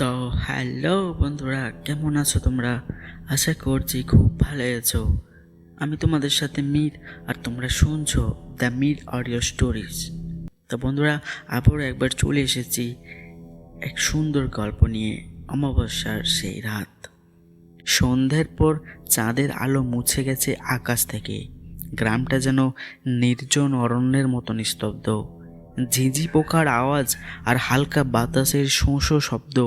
তো হ্যালো বন্ধুরা, কেমন আছো তোমরা? আশা করছি খুব ভালো আছো। আমি তোমাদের সাথে মীর, আর তোমরা শুনছো দ্য মীর অডিও স্টোরিজ। তো বন্ধুরা, আবারও একবার চলে এসেছি এক সুন্দর গল্প নিয়ে। অমাবস্যার সেই রাত, সন্ধ্যের পর চাঁদের আলো মুছে গেছে আকাশ থেকে। গ্রামটা যেন নির্জন অরণ্যের মতো নিস্তব্ধ। ঝিঁঝি পোকার আওয়াজ আর হালকা বাতাসের শোঁ শোঁ শব্দ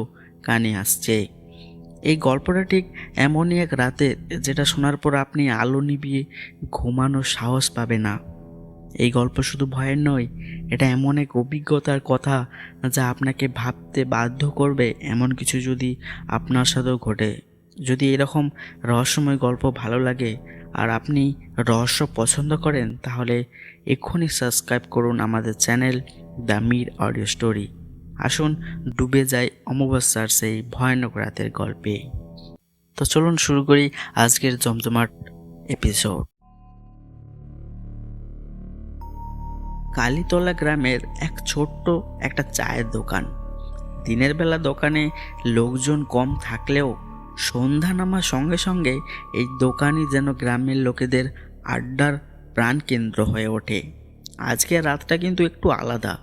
কানে আসছে। এই গল্পটা ঠিক এমনই এক রাতে, যেটা শোনার পর আপনি আলো নিভিয়ে ঘুমানোর সাহস পাবে না। এই গল্প শুধু ভয়ের নয়, এটা এমন এক অভিজ্ঞতার কথা যা আপনাকে ভাবতে বাধ্য করবে এমন কিছু যদি আপনার সাথেও ঘটে। যদি এরকম রহস্যময় গল্প ভালো লাগে আর আপনি রহস্য পছন্দ করেন, তাহলে এক্ষুনি সাবস্ক্রাইব করুন আমাদের channel the Mir audio story. আসুন ডুবে যাই অমাবস্যার সেই ভয়ানক রাতের গল্পে। তো চলুন শুরু করি আজকের জমজমাট এপিসোড। কালীতলা গ্রামের এক ছোট্ট একটা চায়ের দোকান। দিনের বেলা দোকানে লোকজন কম থাকলেও সন্ধ্যা নামার সঙ্গে সঙ্গে এই দোকানই যেন গ্রামের লোকেদের আড্ডার প্রাণকেন্দ্র হয়ে ওঠে। আজকের রাতটা কিন্তু একটু আলাদা।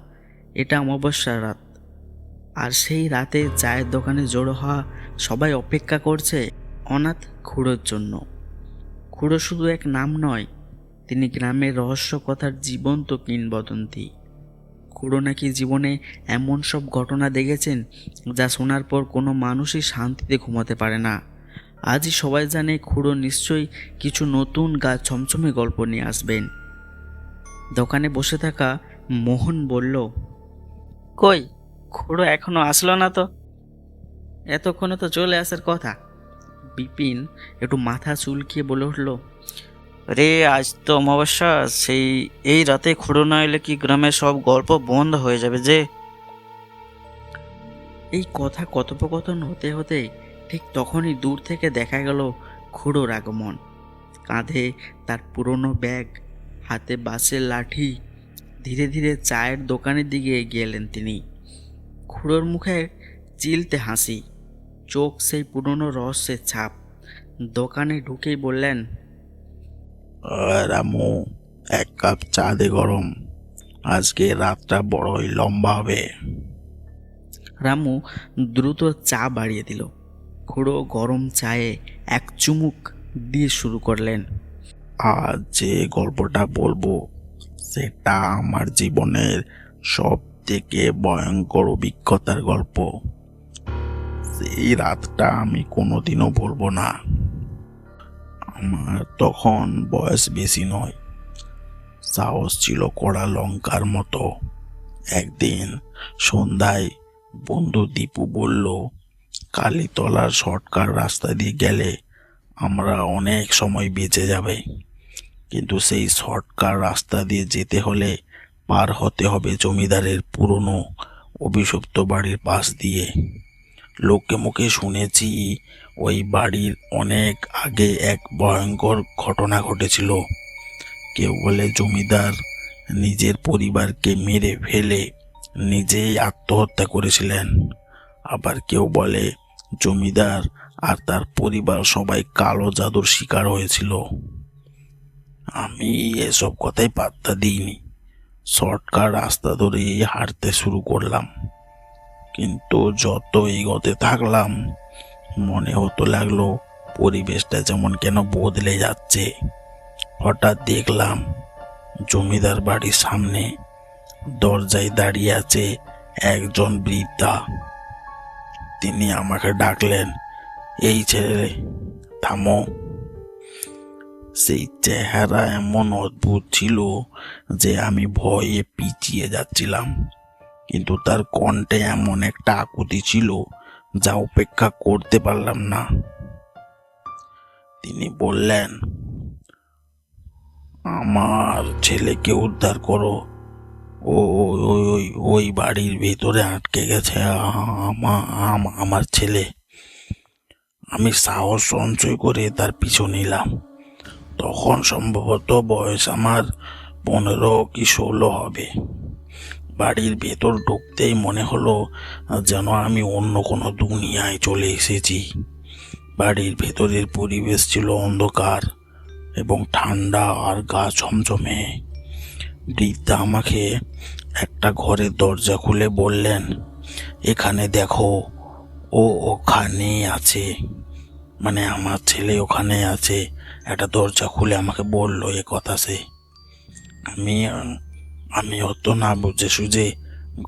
এটা অমাবস্যার রাত, আর সেই রাতে চায়ের দোকানে জড়ো হওয়া সবাই অপেক্ষা করছে অনাথ খুড়োর জন্য। খুড়ো শুধু এক নাম নয়, তিনি গ্রামের রহস্য কথার জীবন্ত কিংবদন্তি। খুড়ো নাকি জীবনে এমন সব ঘটনা দেখেছেন যা শোনার পর কোনো মানুষই শান্তিতে ঘুমাতে পারে না। আজই সবাই জানে খুড়ো নিশ্চয়ই কিছু নতুন গা ছমছমে গল্প নিয়ে আসবেন। দোকানে বসে থাকা মোহন বলল, কই, খুড়ো এখনো আসলো না তো? এতক্ষণে তো চলে আসার কথা। বিপিন একটু মাথা চুলকিয়ে বলে উঠল, রে আজ তো অমাবস্যা, এই রাতে খুঁড়ো না এলে কি গ্রামের সব গল্প বন্ধ হয়ে যাবে যে। এই কথা কথোপকথন হতে হতে ঠিক তখনই দূর থেকে দেখা গেল খুড়োর আগমন। কাঁধে তার পুরনো ব্যাগ, হাতে বাঁশের লাঠি। ধীরে ধীরে চায়ের দোকানের দিকে এগিয়ে এলেন তিনি। খুড়োর মুখে চিলতে হাসি, চোখ সেই পুরনো রহস্যের ছাপ। দোকানে ঢুকেই বললেন, রামু, এক কাপ চা দে গরম। আজকে রাতটা বড়ই লম্বা হবে। রামু দ্রুত চা বাড়িয়ে দিল। খুড়ো গরম চায়ে এক চুমুক দিয়ে শুরু করলেন, আজ যে গল্পটা বলবো সেটা আমার জীবনের সব থেকে ভয়ঙ্কর অভিজ্ঞতার গল্প। সেই রাতটা আমি কোনোদিনও ভুলবো না। আমার তখন বয়স বেশি নয়, সাহস ছিল কড়া লঙ্কার মতো। একদিন সন্ধ্যায় বন্ধু দীপু বলল, কালীতলার শর্টকাট রাস্তা দিয়ে গেলে আমরা অনেক সময় বেঁচে যাবে, কিন্তু সেই শর্টকাট রাস্তা দিয়ে যেতে হলে পার হতে হবে জমিদারের পুরনো অভিশপ্ত বাড়ির পাশ দিয়ে। লোকে মুখে শুনেছি ওই বাড়ির অনেক আগে এক ভয়ঙ্কর ঘটনা ঘটেছিল। কেউ বলে জমিদার নিজের পরিবারকে মেরে ফেলে নিজেই আত্মহত্যা করেছিলেন। আবার কেউ বলে জমিদার আর তার পরিবার সবাই কালো জাদুর শিকার হয়েছিল। আমি এসব কথাই পাত্তা দিইনি, শর্টকাট রাস্তা ধরে হাঁটতে শুরু করলাম। কিন্তু যত এগোতে থাকলাম মনে হতে লাগলো পরিবেশটা যেমন কেন বদলে যাচ্ছে। হঠাৎ দেখলাম জমিদার বাড়ির সামনে দরজায় দাঁড়িয়ে আছে একজন বৃদ্ধা। তিনি আমাকে ডাকলেন, এই ছেলে, থামো। সেই চেহারা এমন অদ্ভুত ছিল যে আমি ভয়ে পিছিয়ে যাচ্ছিলাম, কিন্তু তার কণ্ঠে এমন একটা আকুতি ছিল যা উপেক্ষা করতে পারলাম না। তিনি বললেন, আমার ছেলেকে উদ্ধার করো। ও ওই ওই ওই ওই বাড়ির ভেতরে আটকে গেছে আমার ছেলে। আমি সাহস সঞ্চয় করে তার পিছু নিলাম। তখন সম্ভবত বয়স আমার 15 কি 16 হবে। বাড়ির ভেতর ঢুকতেই মনে হলো যেন আমি অন্য কোনো দুনিয়ায় চলে এসেছি। বাড়ির ভেতরের পরিবেশ ছিল অন্ধকার এবং ঠান্ডা আর গা ছমছমে। বৃদ্ধা আমাকে একটা ঘরের দরজা খুলে বললেন, এখানে দেখো, ও ওখানে আছে। মানে আমার ছেলে ওখানে আছে। একটা দরজা খুলে আমাকে বললো এ কথা সে। আমি আমি অত না বুঝে সুঝে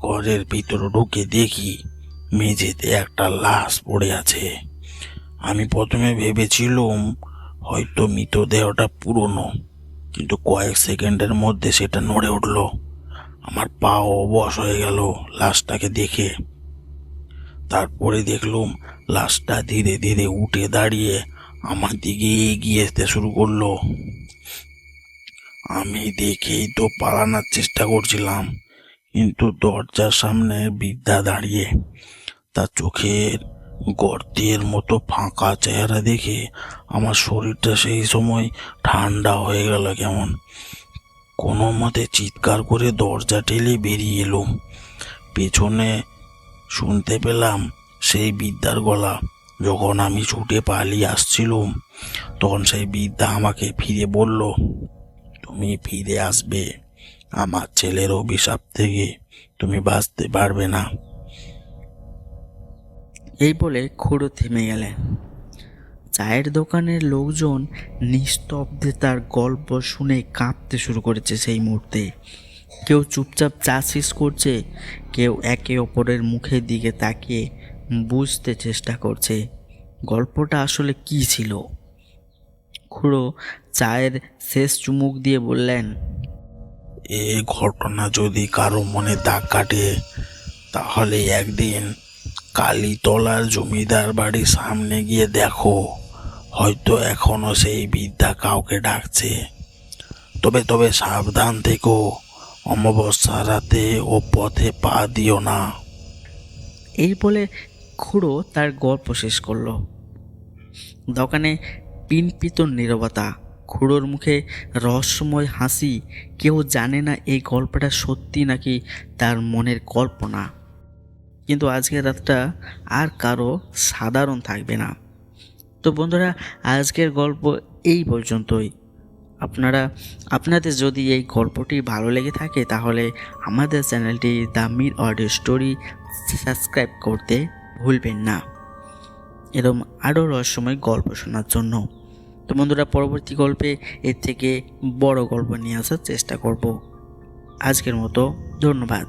ঘরের ভিতরে ঢুকে দেখি মেঝেতে একটা লাশ পড়ে আছে। আমি প্রথমে ভেবেছিলাম হয়তো মৃতদেহটা পুরনো, কিন্তু কয়েক সেকেন্ডের মধ্যে সেটা নড়ে উঠলো। আমার পা অবশ হয়ে গেল লাশটাকে দেখে। তারপরে দেখলুম লাশটা ধীরে ধীরে উঠে দাঁড়িয়ে আমার দিকে এগিয়ে যেতে শুরু করলো। আমি দেখেই তো পালানোর চেষ্টা করছিলাম, কিন্তু দরজার সামনে বৃদ্ধা দাঁড়িয়ে। তার চোখের গর্তের মতো ফাঁকা চেহারা দেখে আমার শরীরটা সেই সময় ঠান্ডা হয়ে গেল কেমন। কোনো মতে চিৎকার করে দরজা ঠেলে বেরিয়ে এলুম। পেছনে শুনতে পেলাম সেই বৃদ্ধার গলা। যখন আমি ছুটে পালিয়ে আসছিলুম, তখন সেই বৃদ্ধা আমাকে ফিরে বলল, তুমি ফিরে আসবে, আমার ছেলের অভিশাপ থেকে তুমি বাঁচতে পারবে না। এই বলে খুড়ো থেমে গেলেন। চায়ের দোকানের লোকজন নিস্তব্ধে তার গল্প শুনে কাঁপতে শুরু করেছে সেই মুহূর্তে। কেউ চুপচাপ চা শেষ করছে, কেউ একে অপরের মুখের দিকে তাকিয়ে বুঝতে চেষ্টা করছে গল্পটা আসলে কি ছিল। খুড়ো চায়ের শেষ চুমুক দিয়ে বললেন, এ ঘটনা যদি কারো মনে দাগ কাটে, তাহলে একদিন কালীতলার জমিদার বাড়ির সামনে গিয়ে দেখো, হয়তো এখনো সেই বৃদ্ধা কাউকে ডাকছে। তবে তবে সাবধান থেকো, অমাবস্যা রাতে ও পথে পা দিও না। এই বলে খুড়ো তার গল্প শেষ করলো। দোকানে পিনপিত নীরবতা, খুড়োর মুখে রহস্যময় হাসি। কেউ জানে না এই গল্পটা সত্যি নাকি তার মনের কল্পনা। কিন্তু আজকের রাতটা আর কারো সাধারণ থাকবে না। তো বন্ধুরা, আজকের গল্প এই পর্যন্তই। আপনাদের যদি এই গল্পটি ভালো লেগে থাকে তাহলে আমাদের চ্যানেলটি the Mir audio story subscribe করতে ভুলবেন না, এরকম আরও রহস্যময় গল্প শোনার জন্য। তো বন্ধুরা, পরবর্তী গল্পে এর থেকে বড় গল্প নিয়ে আসার চেষ্টা করব। আজকের মতো ধন্যবাদ।